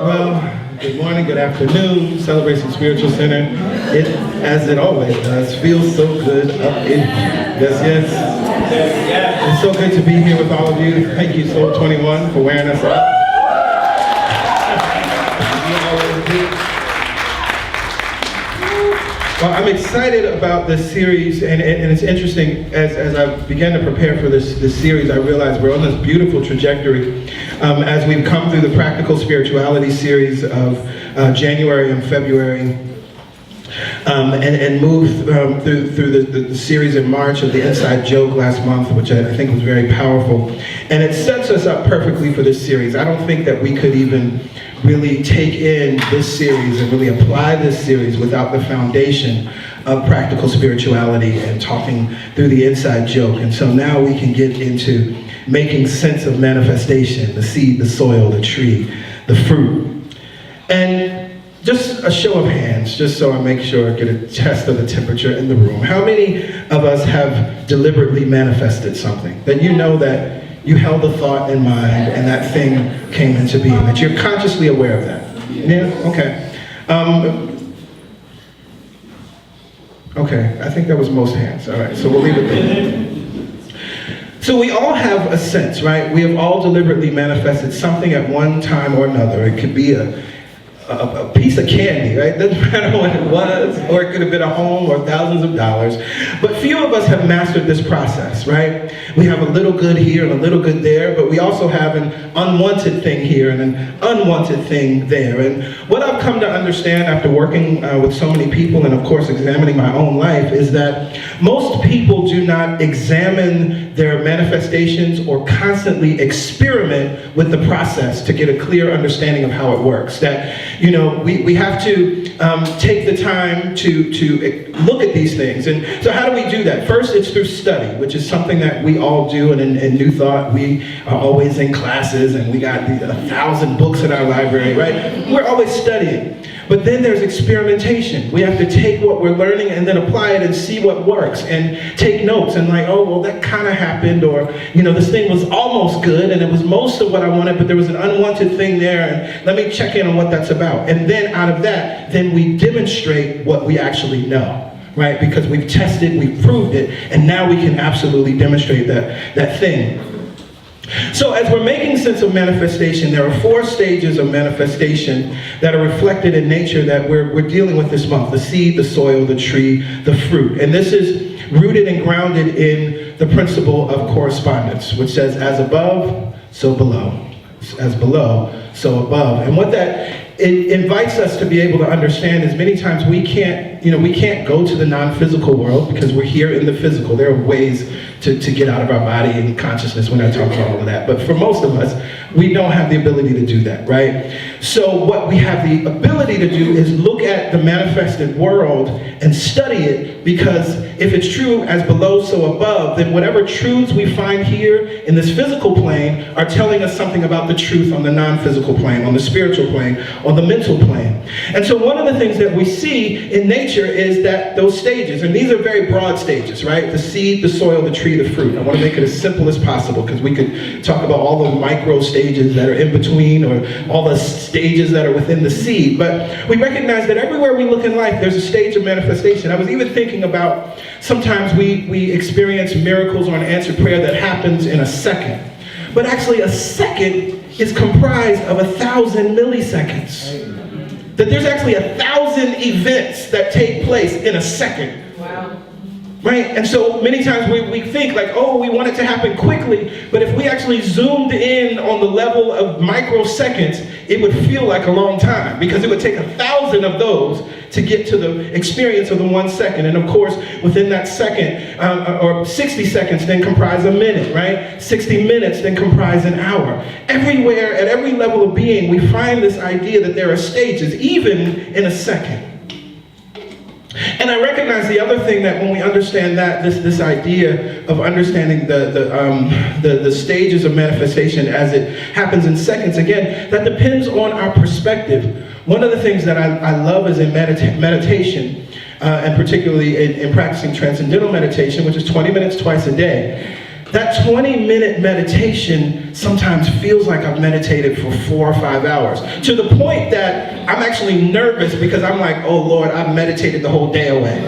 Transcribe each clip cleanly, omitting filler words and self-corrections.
Well, good morning, good afternoon, Celebration Spiritual Center. It, as it always does, feels so good up in here. Yes, yes. It's so good to be here with all of you. Thank you, Soul 21, for wearing us out. Well, I'm excited about this series, and it's interesting, as I began to prepare for this series, I realized we're on this beautiful trajectory as we've come through the Practical Spirituality series of January and February, and moved through the series in March of the Inside Joke last month, which I think was very powerful. And it sets us up perfectly for this series. I don't think that we could even really take in this series and really apply this series without the foundation of practical spirituality and talking through the inside joke. And so now we can get into making sense of manifestation, the seed, the soil, the tree, the fruit. And just a show of hands, just so I make sure I get a test of the temperature in the room. How many of us have deliberately manifested something that you know that you held a thought in mind and that thing came into being, that you're consciously aware of that? Yeah? Okay. Okay, I think that was most hands. All right, so we'll leave it there. So we all have a sense, right? We have all deliberately manifested something at one time or another. It could be a piece of candy, right? Doesn't matter what it was, or it could have been a home or thousands of dollars. But few of us have mastered this process, right? We have a little good here and a little good there, but we also have an unwanted thing here and an unwanted thing there. And what I've come to understand after working with so many people and of course examining my own life is that most people do not examine their manifestations or constantly experiment with the process to get a clear understanding of how it works. That, you know, we have to take the time to look at these things. And so how do we do that? First, it's through study, which is something that we all do. And in New Thought, we are always in classes and we got 1,000 books in our library, right? We're always studying. But then there's experimentation. We have to take what we're learning and then apply it and see what works and take notes and like, oh, well, that kind of happened, or, you know, this thing was almost good and it was most of what I wanted, but there was an unwanted thing there, and let me check in on what that's about. And then out of that, then we demonstrate what we actually know, right? Because we've tested, we've proved it, and now we can absolutely demonstrate that thing. So as we're making sense of manifestation, there are 4 stages of manifestation that are reflected in nature that we're dealing with this month: the seed, the soil, the tree, the fruit. And this is rooted and grounded in the principle of correspondence, which says, as above, so below. As below, so above. And what that it invites us to be able to understand is many times we can't go to the non-physical world because we're here in the physical. There are ways to get out of our body and consciousness. We're not talking about all of that. But for most of us, we don't have the ability to do that, right? So what we have the ability to do is look at the manifested world and study it, because if it's true as below, so above, then whatever truths we find here in this physical plane are telling us something about the truth on the non-physical plane, on the spiritual plane, on the mental plane. And so one of the things that we see in nature is that those stages, and these are very broad stages, right? The seed, the soil, the tree, the fruit. I want to make it as simple as possible because we could talk about all the micro stages that are in between, or all the stages that are within the seed. But we recognize that everywhere we look in life, there's a stage of manifestation. I was even thinking about sometimes we experience miracles or an answered prayer that happens in a second. But actually a second is comprised of 1,000 milliseconds. That there's actually 1,000 events that take place in a second. Wow. Right? And so many times we think like, oh, we want it to happen quickly, but if we actually zoomed in on the level of microseconds, it would feel like a long time, because it would take 1,000 of those to get to the experience of the 1 second. And of course, within that second, or 60 seconds then comprise a minute, right? 60 minutes then comprise an hour. Everywhere, at every level of being, we find this idea that there are stages, even in a second. And I recognize the other thing, that when we understand that, this idea of understanding the stages of manifestation as it happens in seconds, again, that depends on our perspective. One of the things that I love is in meditation, and particularly in practicing transcendental meditation, which is 20 minutes twice a day. that 20-minute meditation sometimes feels like I've meditated for 4 or 5 hours, to the point that I'm actually nervous because I'm like, oh Lord, I've meditated the whole day away.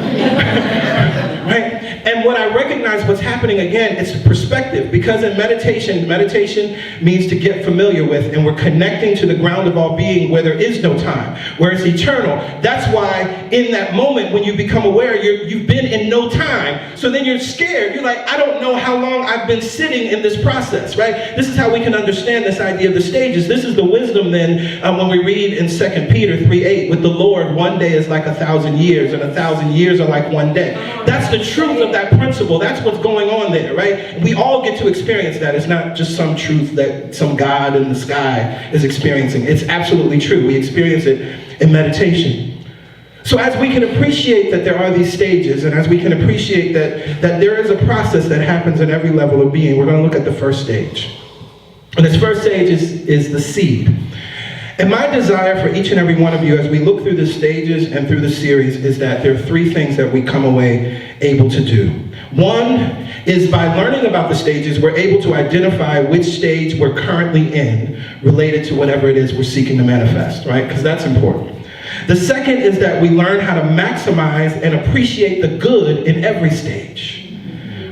Right? And when I recognize what's happening again, it's perspective. Because in meditation means to get familiar with, and we're connecting to the ground of all being where there is no time, where it's eternal. That's why in that moment when you become aware, you've been in no time. So then you're scared. You're like, I don't know how long I've been sitting in this process, right? This is how we can understand this idea of the stages. This is the wisdom then when we read in 2 Peter 3:8, with the Lord, one day is like 1,000 years, and 1,000 years are like one day. That's the truth of that principle. That's what's going on there, right? And we all get to experience that. It's not just some truth that some God in the sky is experiencing. It's absolutely true. We experience it in meditation. So as we can appreciate that there are these stages, and as we can appreciate that there is a process that happens in every level of being, we're going to look at the first stage. And this first stage is the seed. And my desire for each and every one of you as we look through the stages and through the series is that there are 3 things that we come away able to do. One is by learning about the stages, we're able to identify which stage we're currently in related to whatever it is we're seeking to manifest, right? Because that's important. The second is that we learn how to maximize and appreciate the good in every stage,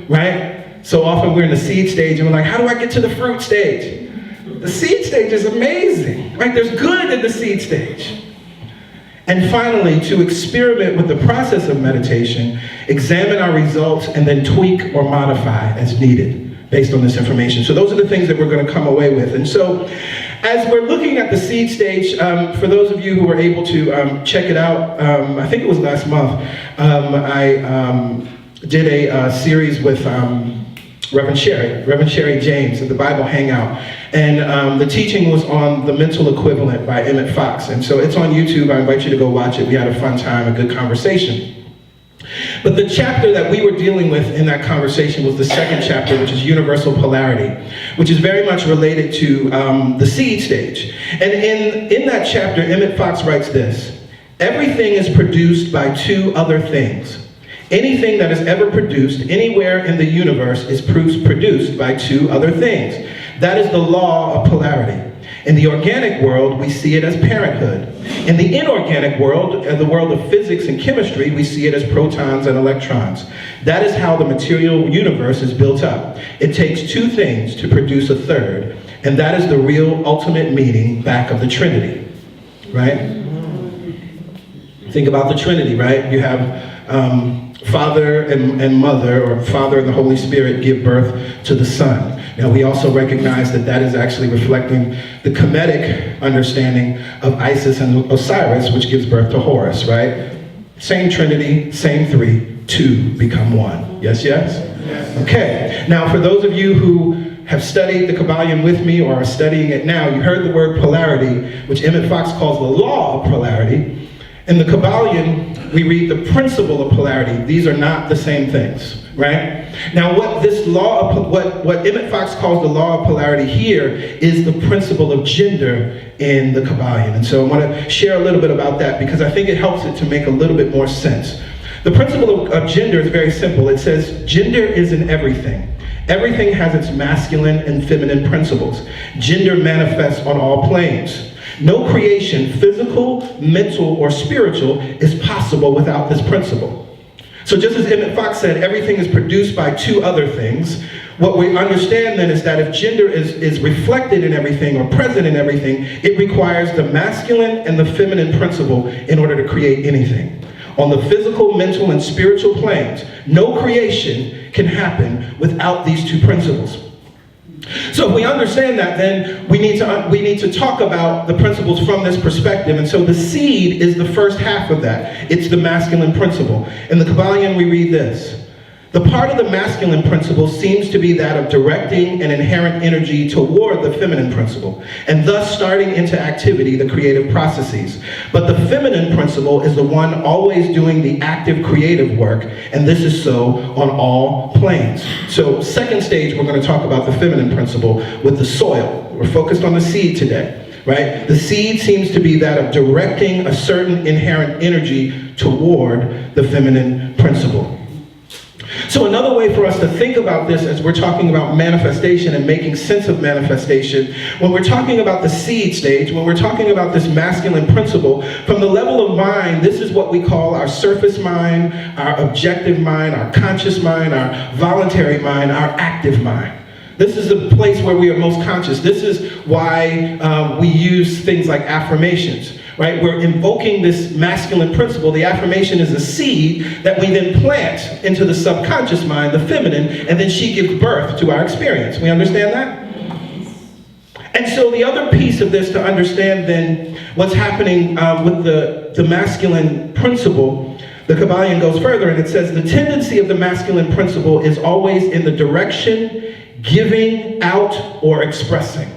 right? So often we're in the seed stage and we're like, how do I get to the fruit stage? The seed stage is amazing, right? There's good in the seed stage. And finally, to experiment with the process of meditation, examine our results, and then tweak or modify as needed based on this information. So those are the things that we're going to come away with. And so as we're looking at the seed stage, for those of you who were able to check it out, I think it was last month, I did a series with Reverend Sherry James at the Bible Hangout. And the teaching was on the mental equivalent by Emmett Fox. And so it's on YouTube. I invite you to go watch it. We had a fun time, a good conversation. But the chapter that we were dealing with in that conversation was the second chapter, which is universal polarity, which is very much related to the seed stage. And in that chapter, Emmett Fox writes this: everything is produced by 2 other things. Anything that is ever produced anywhere in the universe is produced by 2 other things. That is the law of polarity. In the organic world, we see it as parenthood. In the inorganic world, the world of physics and chemistry, we see it as protons and electrons. That is how the material universe is built up. It takes 2 things to produce a third, and that is the real ultimate meaning back of the Trinity, right? Think about the Trinity, right? You have Father and Mother, or Father and the Holy Spirit give birth to the Son. Now we also recognize that that is actually reflecting the Kemetic understanding of Isis and Osiris, which gives birth to Horus, right? Same Trinity, same 3, 2 become 1. Yes, yes? Yes. Okay, now for those of you who have studied the Kabbalion with me or are studying it now, you heard the word polarity, which Emmett Fox calls the law of polarity. In the Kabbalion, we read the principle of polarity. These are not the same things, right? Now, what this law of, what Emmett Fox calls the law of polarity here is the principle of gender in the Kabbalion. And so I want to share a little bit about that because I think it helps it to make a little bit more sense. The principle of gender is very simple. It says gender is in everything. Everything has its masculine and feminine principles. Gender manifests on all planes. No creation, physical, mental, or spiritual, is possible without this principle. So just as Emmett Fox said, everything is produced by 2 other things. What we understand then is that if gender is reflected in everything or present in everything, it requires the masculine and the feminine principle in order to create anything. On the physical, mental, and spiritual planes, no creation can happen without these 2 principles. So if we understand that, then we need to talk about the principles from this perspective. And so the seed is the first half of that. It's the masculine principle. In the Kabbalion, we read this: the part of the masculine principle seems to be that of directing an inherent energy toward the feminine principle, and thus starting into activity the creative processes. But the feminine principle is the one always doing the active creative work, and this is so on all planes. So second stage, we're going to talk about the feminine principle with the soil. We're focused on the seed today, right? The seed seems to be that of directing a certain inherent energy toward the feminine principle. So another way for us to think about this as we're talking about manifestation and making sense of manifestation, when we're talking about the seed stage, when we're talking about this masculine principle, from the level of mind, this is what we call our surface mind, our objective mind, our conscious mind, our voluntary mind, our active mind. This is the place where we are most conscious. This is why we use things like affirmations. Right? We're invoking this masculine principle. The affirmation is a seed that we then plant into the subconscious mind, the feminine, and then she gives birth to our experience. We understand that? And so the other piece of this to understand then what's happening with the masculine principle, the Kabbalion goes further and it says the tendency of the masculine principle is always in the direction giving out or expressing.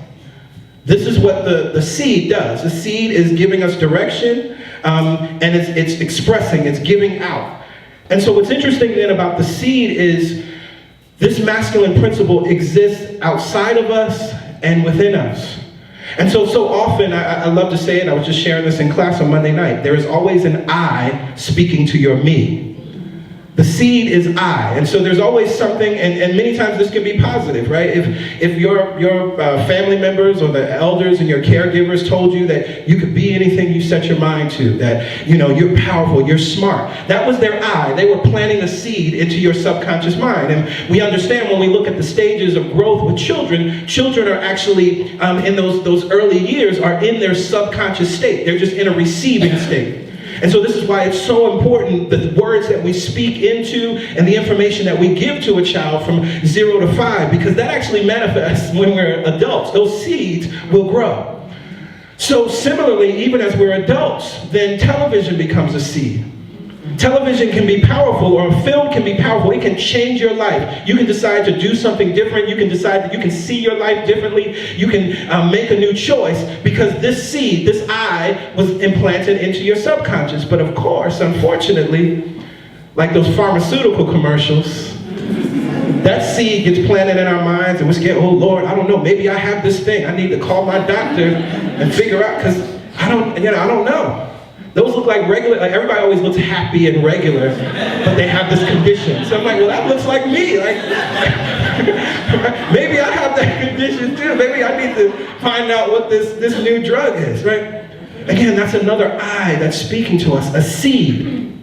This is what the seed does. The seed is giving us direction, and it's expressing, it's giving out. And so what's interesting then about the seed is this masculine principle exists outside of us and within us. And so often, I love to say it, I was just sharing this in class on Monday night, there is always an I speaking to your me. The seed is I, and so there's always something, and many times this can be positive, right? If your family members or the elders and your caregivers told you that you could be anything you set your mind to, that you're powerful, you're smart, that was their I. They were planting a seed into your subconscious mind, and we understand when we look at the stages of growth with children, children are actually in those early years are in their subconscious state. They're just in a receiving state. And so this is why it's so important the words that we speak into and the information that we give to a child from 0 to 5, because that actually manifests when we're adults. Those seeds will grow. So similarly, even as we're adults, then television becomes a seed. Television can be powerful, or a film can be powerful. It can change your life. You can decide to do something different. You can decide that you can see your life differently. You can make a new choice because this seed, this I, was implanted into your subconscious. But of course, unfortunately, like those pharmaceutical commercials, that seed gets planted in our minds and we get, oh Lord, I don't know, maybe I have this thing. I need to call my doctor and figure out, because I don't know. Those look like regular, like everybody always looks happy and regular, but they have this condition. So I'm like, well, that looks like me. Like, maybe I have that condition too. Maybe I need to find out what this new drug is, right? Again, that's another I that's speaking to us, a seed.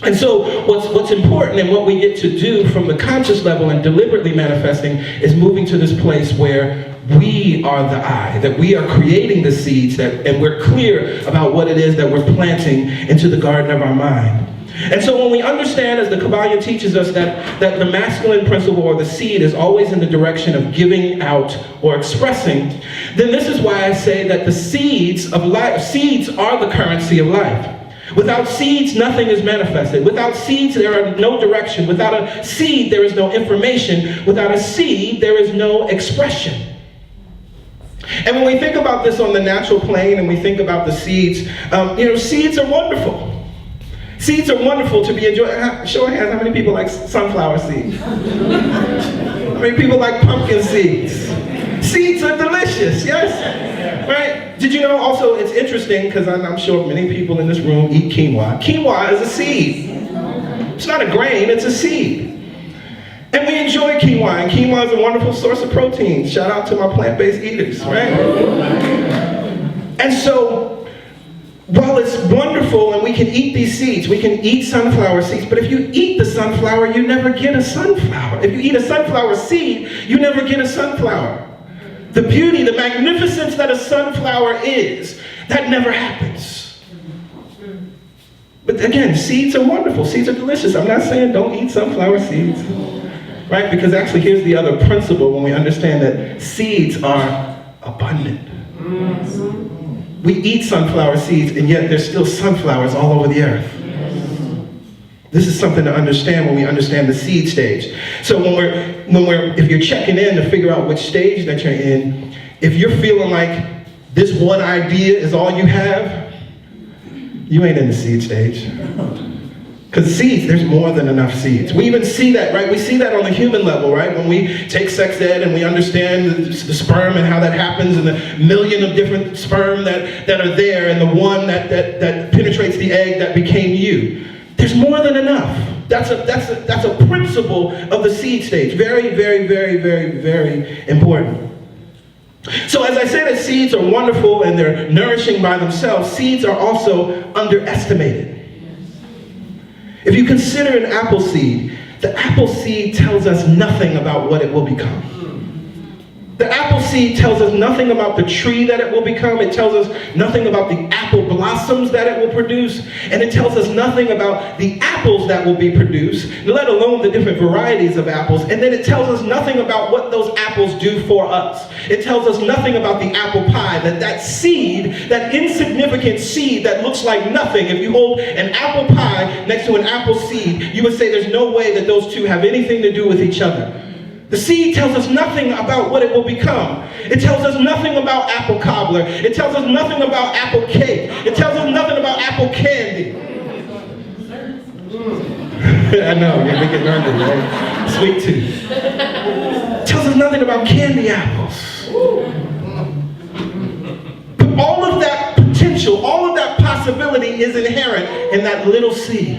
And so what's important and what we get to do from the conscious level and deliberately manifesting is moving to this place where we are the I, that we are creating the seeds, and we're clear about what it is that we're planting into the garden of our mind. And so when we understand, as the Kabbalion teaches us, that the masculine principle or the seed is always in the direction of giving out or expressing, then this is why I say that the seeds of life, seeds are the currency of life. Without seeds, nothing is manifested. Without seeds, there are no direction. Without a seed, there is no information. Without a seed, there is no expression. And when we think about this on the natural plane and we think about the seeds, seeds are wonderful. Seeds are wonderful to be enjoyed. Show of hands, how many people like sunflower seeds? How many people like pumpkin seeds? Seeds are delicious, yes? Right? Did you know also, it's interesting, because I'm sure many people in this room eat quinoa. Quinoa is a seed. It's not a grain, it's a seed. And we enjoy quinoa, and quinoa is a wonderful source of protein. Shout out to my plant-based eaters, right? And so, while it's wonderful and we can eat these seeds, we can eat sunflower seeds, but if you eat the sunflower, you never get a sunflower. If you eat a sunflower seed, you never get a sunflower. The beauty, the magnificence that a sunflower is, that never happens. But again, seeds are wonderful, seeds are delicious. I'm not saying don't eat sunflower seeds. Right? Because actually here's the other principle when we understand that seeds are abundant. We eat sunflower seeds, and yet there's still sunflowers all over the earth. This is something to understand when we understand the seed stage. So if you're checking in to figure out which stage that you're in, if you're feeling like this one idea is all you have, you ain't in the seed stage. Because seeds, there's more than enough seeds. We even see that, right? We see that on the human level, right? When we take sex ed and we understand the sperm and how that happens, and the million of different sperm that are there, and the one that penetrates the egg that became you. There's more than enough. That's a principle of the seed stage. Very, very, very, very, very important. So as I say that seeds are wonderful and they're nourishing by themselves, seeds are also underestimated. If you consider an apple seed, the apple seed tells us nothing about what it will become. The apple seed tells us nothing about the tree that it will become. It tells us nothing about the apple blossoms that it will produce. And it tells us nothing about the apples that will be produced, let alone the different varieties of apples. And then it tells us nothing about what those apples do for us. It tells us nothing about the apple pie, that seed, that insignificant seed that looks like nothing. If you hold an apple pie next to an apple seed, you would say there's no way that those two have anything to do with each other. The seed tells us nothing about what it will become. It tells us nothing about apple cobbler. It tells us nothing about apple cake. It tells us nothing about apple candy. I know, you're making nervous, right? Sweet tooth. It tells us nothing about candy apples. But all of that potential, all of that possibility is inherent in that little seed.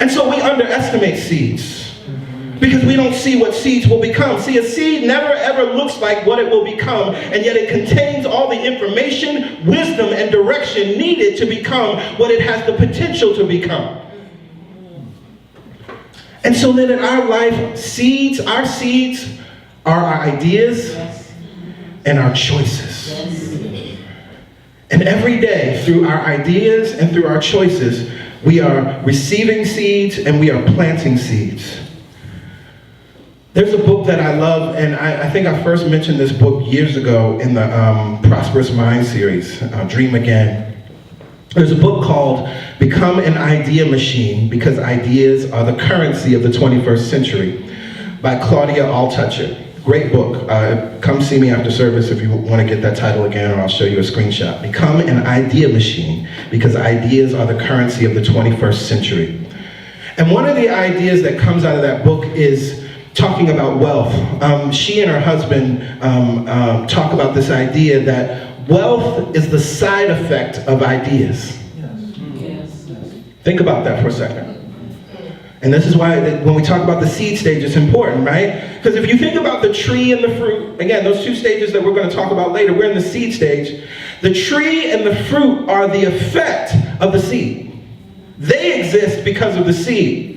And so we underestimate seeds, because we don't see what seeds will become. See, a seed never ever looks like what it will become, and yet it contains all the information, wisdom, and direction needed to become what it has the potential to become. And so then in our life, our seeds are our ideas and our choices. And every day, through our ideas and through our choices, we are receiving seeds and we are planting seeds. There's a book that I love, and I think I first mentioned this book years ago in the Prosperous Mind series, Dream Again. There's a book called Become an Idea Machine, because ideas are the currency of the 21st century, by Claudia Altucher. Great book. Come see me after service if you want to get that title again, or I'll show you a screenshot. Become an Idea Machine, because ideas are the currency of the 21st century. And one of the ideas that comes out of that book is talking about wealth. She and her husband talk about this idea that wealth is the side effect of ideas. Yes. Think about that for a second. And this is why when we talk about the seed stage, it's important, right? Because if you think about the tree and the fruit, again, those two stages that we're going to talk about later, we're in the seed stage. The tree and the fruit are the effect of the seed. They exist because of the seed.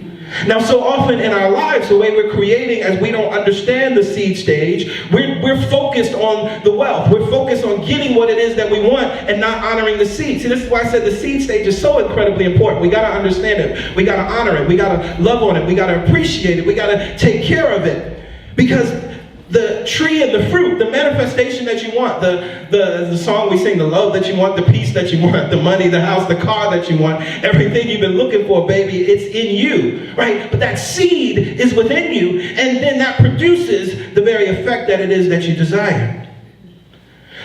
Now, so often in our lives, the way we're creating, as we don't understand the seed stage, we're focused on the wealth. We're focused on getting what it is that we want and not honoring the seed. See, this is why I said the seed stage is so incredibly important. We got to understand it. We got to honor it. We got to love on it. We got to appreciate it. We got to take care of it. Because the tree and the fruit, the manifestation that you want, the song we sing, the love that you want, the peace that you want, the money, the house, the car that you want, everything you've been looking for, baby, it's in you, right? But that seed is within you, and then that produces the very effect that it is that you desire.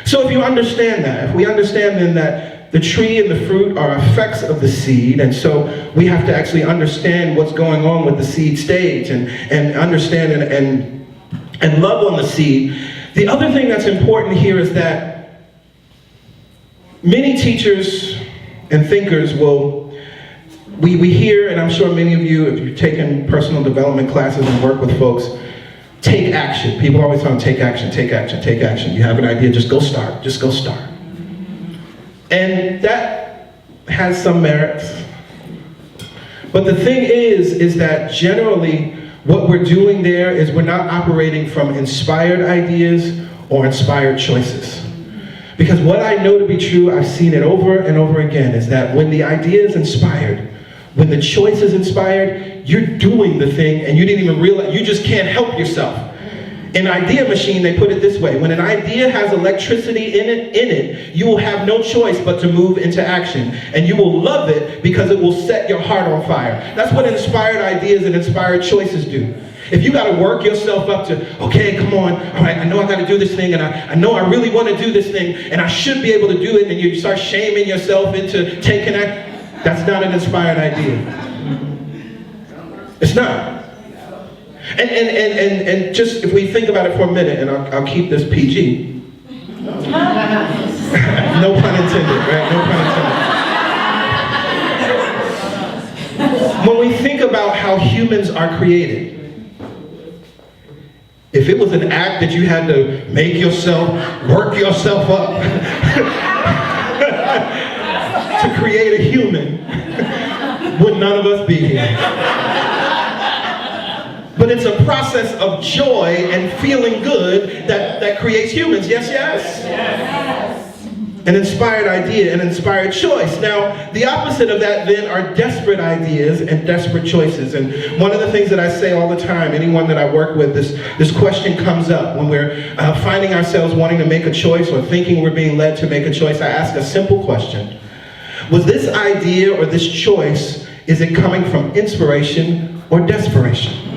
So if you understand that, if we understand then that the tree and the fruit are effects of the seed, and so we have to actually understand what's going on with the seed stage and understand and love on the seed. The other thing that's important here is that many teachers and thinkers we hear, and I'm sure many of you, if you've taken personal development classes and work with folks, take action. People always tell them, take action, take action, take action. You have an idea, just go start, just go start. And that has some merits. But the thing is that generally, what we're doing there is we're not operating from inspired ideas or inspired choices. Because what I know to be true, I've seen it over and over again, is that when the idea is inspired, when the choice is inspired, you're doing the thing and you didn't even realize, you just can't help yourself. In Idea Machine, they put it this way: when an idea has electricity in it, you will have no choice but to move into action. And you will love it because it will set your heart on fire. That's what inspired ideas and inspired choices do. If you got to work yourself up to, okay, come on, all right, I know I got to do this thing, and I know I really want to do this thing, and I should be able to do it, and you start shaming yourself into taking that, that's not an inspired idea. It's not. And just if we think about it for a minute, and I'll keep this PG. No pun intended, right? No pun intended. When we think about how humans are created, if it was an act that you had to make yourself, work yourself up to create a human, would none of us be here. But it's a process of joy and feeling good that creates humans. Yes, yes? Yes. An inspired idea, an inspired choice. Now, the opposite of that then are desperate ideas and desperate choices. And one of the things that I say all the time, anyone that I work with, this question comes up when we're finding ourselves wanting to make a choice or thinking we're being led to make a choice. I ask a simple question. Was this idea or this choice, is it coming from inspiration or desperation?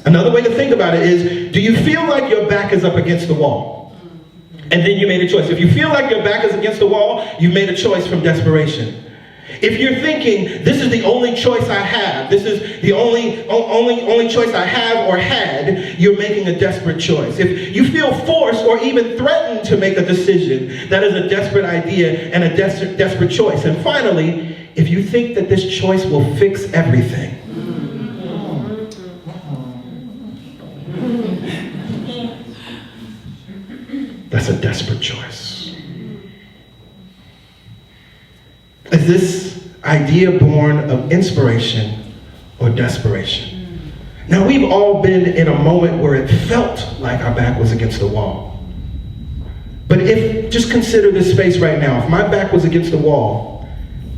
Another way to think about it is, do you feel like your back is up against the wall? And then you made a choice. If you feel like your back is against the wall, you've made a choice from desperation. If you're thinking, this is the only choice I have, this is the only choice I have or had, you're making a desperate choice. If you feel forced or even threatened to make a decision, that is a desperate idea and a desperate choice. And finally, if you think that this choice will fix everything, that's a desperate choice. Is this idea born of inspiration or desperation? Now, we've all been in a moment where it felt like our back was against the wall. But just consider this space right now. If my back was against the wall,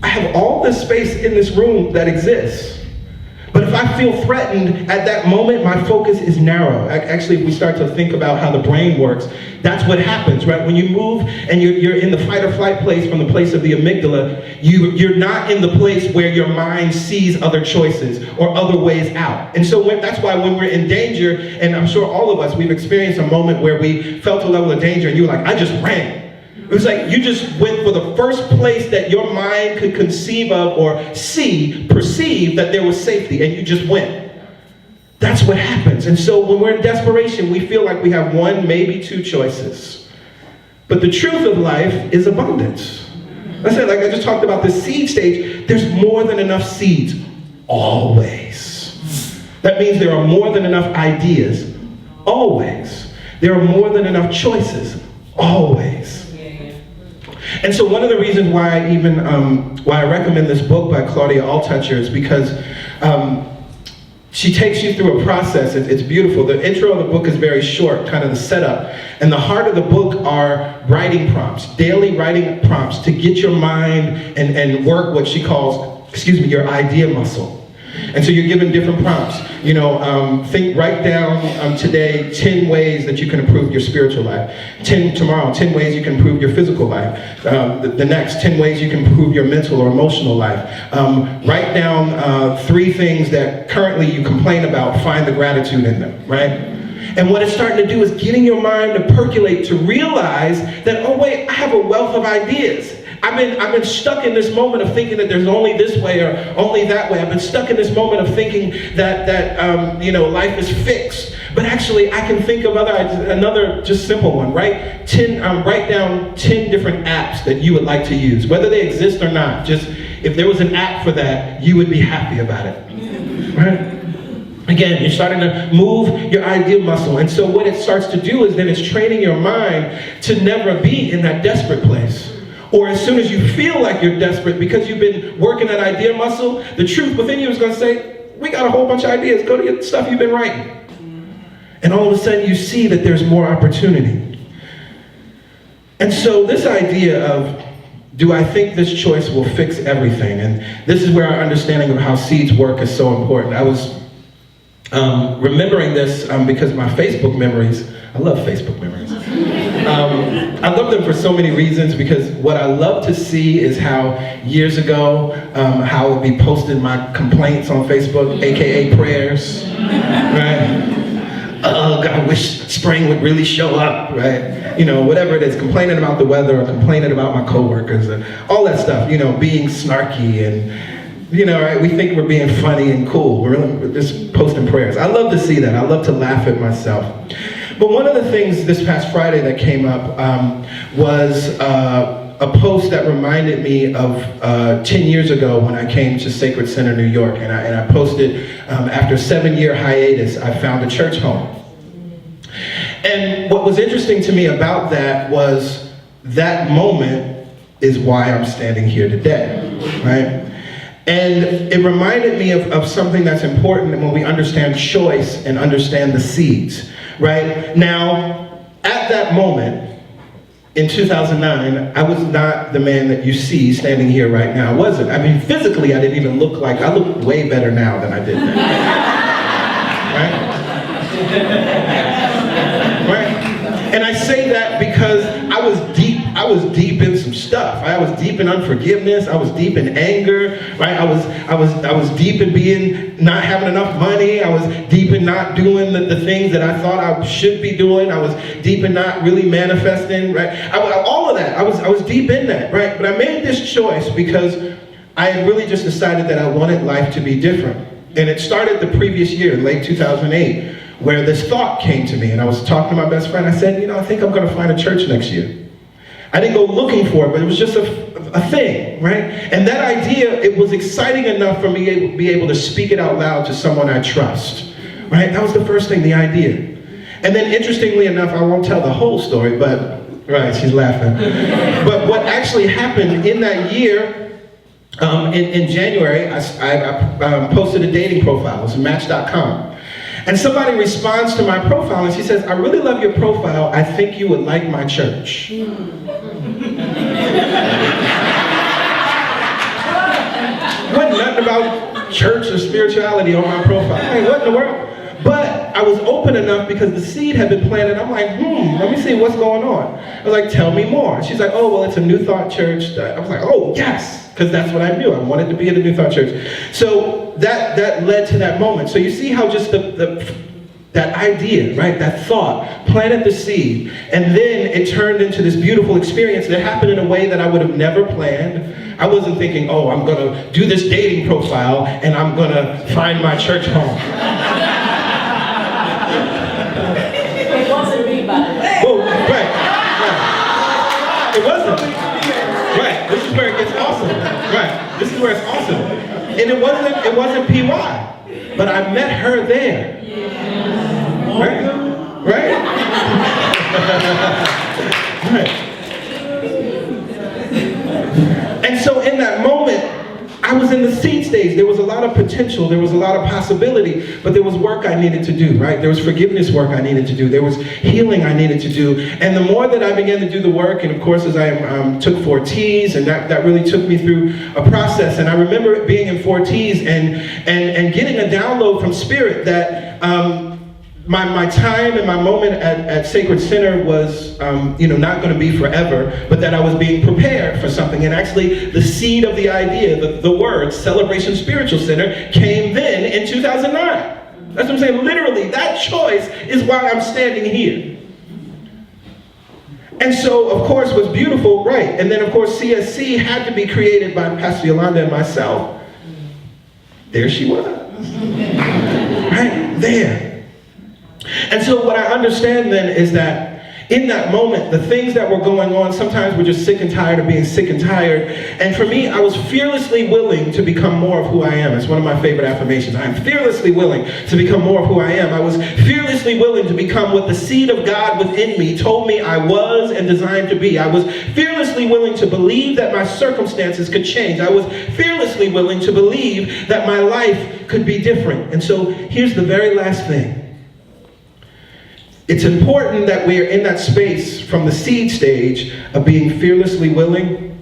I have all this space in this room that exists. But if I feel threatened at that moment, my focus is narrow. Actually, if we start to think about how the brain works, that's what happens, right? When you move and you're in the fight or flight place from the place of the amygdala, you're not in the place where your mind sees other choices or other ways out. And so that's why when we're in danger, and I'm sure all of us, we've experienced a moment where we felt a level of danger and you were like, I just ran. It was like you just went for the first place that your mind could conceive of or perceive that there was safety, and you just went. That's what happens. And so when we're in desperation, we feel like we have one, maybe two choices. But the truth of life is abundance. I said, like I just talked about the seed stage, there's more than enough seeds, always. That means there are more than enough ideas, always. There are more than enough choices, always. And so one of the reasons why I recommend this book by Claudia Altucher is because she takes you through a process. It's beautiful. The intro of the book is very short, kind of the setup. And the heart of the book are writing prompts, daily writing prompts to get your mind and work what she calls, your idea muscle. And so you're given different prompts. Write down today 10 ways that you can improve your spiritual life. 10 ways you can improve your physical life. The next 10 ways you can improve your mental or emotional life. Write down 3 things that currently you complain about. Find the gratitude in them, right? And what it's starting to do is getting your mind to percolate, to realize that, oh wait, I have a wealth of ideas. I've been stuck in this moment of thinking that there's only this way or only that way. I've been stuck in this moment of thinking that life is fixed. But actually, I can think of another just simple one, right? Write down 10 different apps that you would like to use, whether they exist or not. Just if there was an app for that, you would be happy about it, right? Again, you're starting to move your idea muscle. And so what it starts to do is then it's training your mind to never be in that desperate place. Or as soon as you feel like you're desperate because you've been working that idea muscle, the truth within you is going to say, we got a whole bunch of ideas. Go to your stuff you've been writing. And all of a sudden you see that there's more opportunity. And so this idea of, do I think this choice will fix everything? And this is where our understanding of how seeds work is so important. I was remembering this because my Facebook memories, I love Facebook memories. I love them for so many reasons, because what I love to see is how years ago, how I would be posting my complaints on Facebook, aka prayers, right? Ugh, I wish spring would really show up, right? Whatever it is, complaining about the weather or complaining about my coworkers and all that stuff, being snarky and, right? We think we're being funny and cool. We're just posting prayers. I love to see that. I love to laugh at myself. But one of the things this past Friday that came up was a post that reminded me of 10 years ago when I came to Sacred Center, New York, and I posted, after a 7-year hiatus, I found a church home. And what was interesting to me about that was that moment is why I'm standing here today, right? And it reminded me of something that's important when we understand choice and understand the seeds, right? Now, at that moment, in 2009, I was not the man that you see standing here right now, was it? I mean, physically, I didn't even look like, I look way better now than I did then, right? Right? And I say that because I was deep in some stuff. I was deep in unforgiveness. I was deep in anger. Right? I was deep in not having enough money. I was deep in not doing the things that I thought I should be doing. I was deep in not really manifesting. Right? All of that. I was deep in that. Right? But I made this choice because I had really just decided that I wanted life to be different. And it started the previous year, in late 2008. Where this thought came to me, and I was talking to my best friend. I said, I think I'm going to find a church next year. I didn't go looking for it, but it was just a thing, right? And that idea, it was exciting enough for me to be able to speak it out loud to someone I trust, right? That was the first thing, the idea. And then interestingly enough, I won't tell the whole story, but, right, she's laughing. But what actually happened in that year, in January, I posted a dating profile. It was Match.com. And somebody responds to my profile and she says, I really love your profile. I think you would like my church. Wasn't nothing about church or spirituality on my profile. I mean, what in the world? But I was open enough because the seed had been planted. I'm like, let me see what's going on. I was like, tell me more. She's like, oh, well, it's a New Thought church. I was like, oh, yes, because that's what I knew. I wanted to be at a New Thought church. So that led to that moment. So you see how just that idea, right, that thought, planted the seed, and then it turned into this beautiful experience that happened in a way that I would have never planned. I wasn't thinking, oh, I'm going to do this dating profile and I'm going to find my church home. It wasn't me, by the way. Oh, right. It wasn't. Right. This is where it gets awesome. Right. This is where it's awesome. And it wasn't PY, but I met her there. Right? Right? Right. And so in that moment, I was in the seed stage. There was a lot of potential. There was a lot of possibility, but there was work I needed to do, right? There was forgiveness work I needed to do. There was healing I needed to do. And the more that I began to do the work, and of course, as I took 4 T's, and that really took me through a process. And I remember being in 4 T's and getting a download from Spirit that my time and my moment at Sacred Center was, not going to be forever, but that I was being prepared for something. And actually, the seed of the idea, the word Celebration Spiritual Center, came then in 2009. That's what I'm saying. Literally, that choice is why I'm standing here. And so, of course, what's beautiful, right? And then, of course, CSC had to be created by Pastor Yolanda and myself. There she was. Right there. And so what I understand then is that in that moment, the things that were going on, sometimes we're just sick and tired of being sick and tired. And for me, I was fearlessly willing to become more of who I am. It's one of my favorite affirmations. I am fearlessly willing to become more of who I am. I was fearlessly willing to become what the seed of God within me told me I was and designed to be. I was fearlessly willing to believe that my circumstances could change. I was fearlessly willing to believe that my life could be different. And so here's the very last thing. It's important that we are in that space from the seed stage of being fearlessly willing.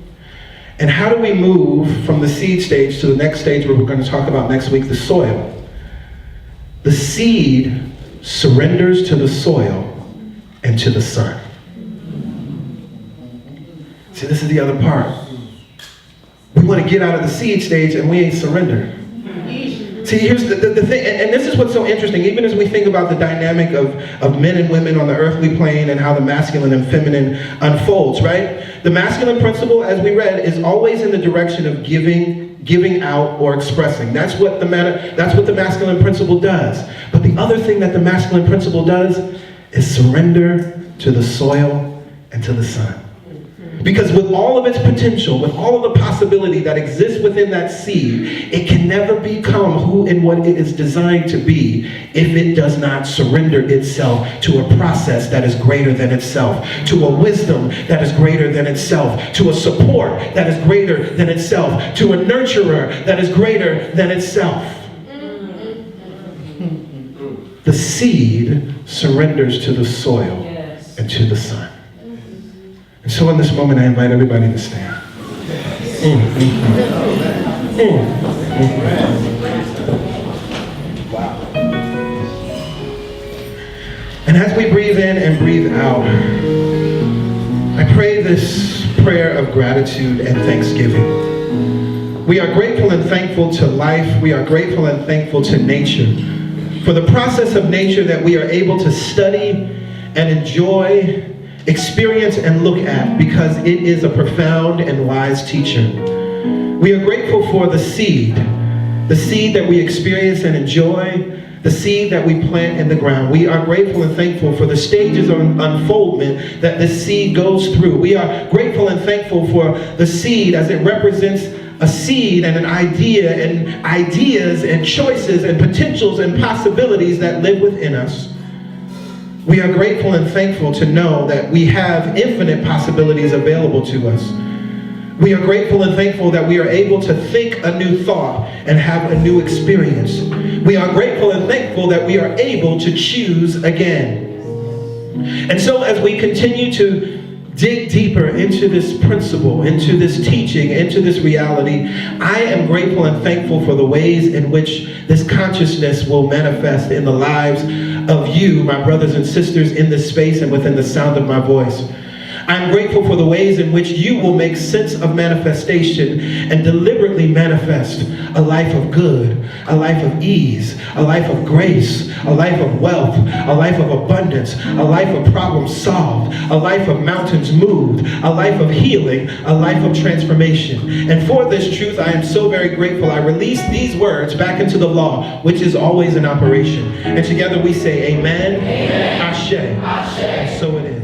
And how do we move from the seed stage to the next stage where we're going to talk about next week, the soil? The seed surrenders to the soil and to the sun. See, this is the other part. We want to get out of the seed stage and we ain't surrendered. See, here's the thing, and this is what's so interesting, even as we think about the dynamic of men and women on the earthly plane and how the masculine and feminine unfolds, right? The masculine principle, as we read, is always in the direction of giving out or expressing. That's what the masculine principle does. But the other thing that the masculine principle does is surrender to the soil and to the sun. Because with all of its potential, with all of the possibility that exists within that seed, it can never become who and what it is designed to be if it does not surrender itself to a process that is greater than itself, to a wisdom that is greater than itself, to a support that is greater than itself, to a nurturer that is greater than itself. The seed surrenders to the soil and to the sun. And so in this moment, I invite everybody to stand. Wow. And as we breathe in and breathe out, I pray this prayer of gratitude and thanksgiving. We are grateful and thankful to life. We are grateful and thankful to nature for the process of nature that we are able to study and enjoy, experience and look at, because it is a profound and wise teacher. We are grateful for the seed that we experience and enjoy, the seed that we plant in the ground. We are grateful and thankful for the stages of unfoldment that this seed goes through. We are grateful and thankful for the seed as it represents a seed and an idea and ideas and choices and potentials and possibilities that live within us. We are grateful and thankful to know that we have infinite possibilities available to us. We are grateful and thankful that we are able to think a new thought and have a new experience. We are grateful and thankful that we are able to choose again. And so as we continue to dig deeper into this principle, into this teaching, into this reality, I am grateful and thankful for the ways in which this consciousness will manifest in the lives of you, my brothers and sisters in this space and within the sound of my voice. I'm grateful for the ways in which you will make sense of manifestation and deliberately manifest a life of good, a life of ease, a life of grace, a life of wealth, a life of abundance, a life of problems solved, a life of mountains moved, a life of healing, a life of transformation. And for this truth, I am so very grateful. I release these words back into the law, which is always in operation. And together we say, Amen, Amen. Ashe. Ashe. And so it is.